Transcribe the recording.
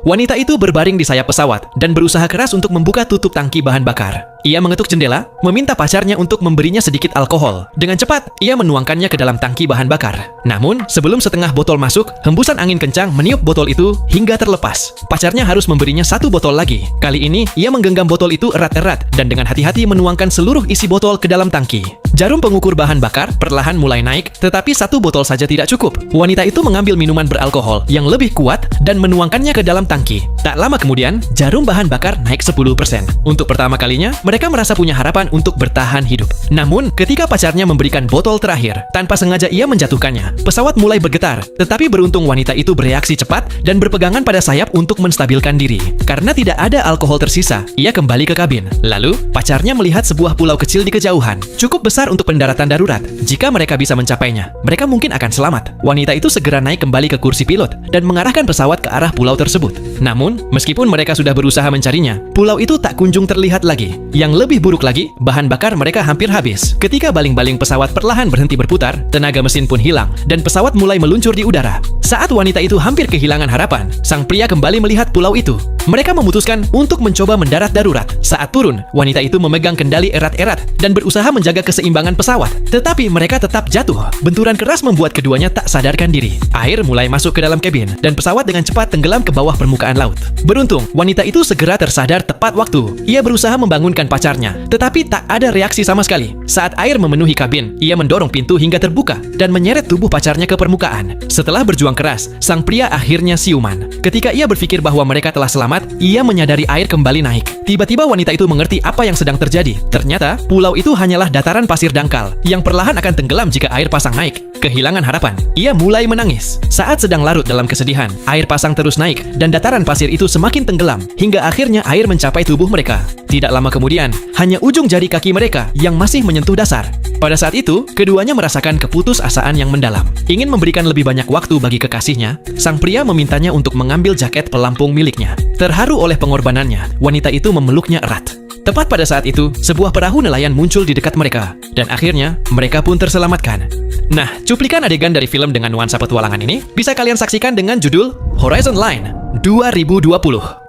Wanita itu berbaring di sayap pesawat dan berusaha keras untuk membuka tutup tangki bahan bakar. Ia mengetuk jendela, meminta pacarnya untuk memberinya sedikit alkohol. Dengan cepat, ia menuangkannya ke dalam tangki bahan bakar. Namun, sebelum setengah botol masuk, hembusan angin kencang meniup botol itu hingga terlepas. Pacarnya harus memberinya 1 botol lagi. Kali ini, ia menggenggam botol itu erat-erat dan dengan hati-hati menuangkan seluruh isi botol ke dalam tangki. Jarum pengukur bahan bakar perlahan mulai naik, tetapi 1 botol saja tidak cukup. Wanita itu mengambil minuman beralkohol yang lebih kuat dan menuangkannya ke dalam tangki. Tak lama kemudian, jarum bahan bakar naik 10%. Untuk pertama kalinya, mereka merasa punya harapan untuk bertahan hidup. Namun, ketika pacarnya memberikan botol terakhir, tanpa sengaja ia menjatuhkannya. Pesawat mulai bergetar, tetapi beruntung wanita itu bereaksi cepat dan berpegangan pada sayap untuk menstabilkan diri. Karena tidak ada alkohol tersisa, ia kembali ke kabin. Lalu, pacarnya melihat sebuah pulau kecil di kejauhan, cukup besar untuk pendaratan darurat. Jika mereka bisa mencapainya, mereka mungkin akan selamat. Wanita itu segera naik kembali ke kursi pilot dan mengarahkan pesawat ke arah pulau tersebut. Namun, meskipun mereka sudah berusaha mencarinya, pulau itu tak kunjung terlihat lagi. Yang lebih buruk lagi, bahan bakar mereka hampir habis. Ketika baling-baling pesawat perlahan berhenti berputar, tenaga mesin pun hilang, dan pesawat mulai meluncur di udara. Saat wanita itu hampir kehilangan harapan, sang pria kembali melihat pulau itu. Mereka memutuskan untuk mencoba mendarat darurat. Saat turun, wanita itu memegang kendali erat-erat dan berusaha menjaga keseimbangan pesawat. Tetapi mereka tetap jatuh. Benturan keras membuat keduanya tak sadarkan diri. Air mulai masuk ke dalam kabin, dan pesawat dengan cepat tenggelam ke bawah permukaan laut. Beruntung, wanita itu segera tersadar tepat waktu. Ia berusaha membangunkan pacarnya, tetapi tak ada reaksi sama sekali. Saat air memenuhi kabin, ia mendorong pintu hingga terbuka dan menyeret tubuh pacarnya ke permukaan. Setelah berjuang keras, sang pria akhirnya siuman. Ketika ia berpikir bahwa mereka telah selamat, ia menyadari air kembali naik. Tiba-tiba wanita itu mengerti apa yang sedang terjadi. Ternyata, pulau itu hanyalah dataran pasir dangkal yang perlahan akan tenggelam jika air pasang naik. Kehilangan harapan, ia mulai menangis. Saat sedang larut dalam kesedihan, air pasang terus naik dan dataran pasir itu semakin tenggelam hingga akhirnya air mencapai tubuh mereka. Tidak lama kemudian, hanya ujung jari kaki mereka yang masih menyentuh dasar. Pada saat itu, keduanya merasakan keputusasaan yang mendalam. Ingin memberikan lebih banyak waktu bagi kekasihnya, sang pria memintanya untuk mengambil jaket pelampung miliknya. Terharu oleh pengorbanannya, wanita itu memeluknya erat. Tepat pada saat itu, sebuah perahu nelayan muncul di dekat mereka, dan akhirnya mereka pun terselamatkan. Nah, cuplikan adegan dari film dengan nuansa petualangan ini bisa kalian saksikan dengan judul Horizon Line 2020.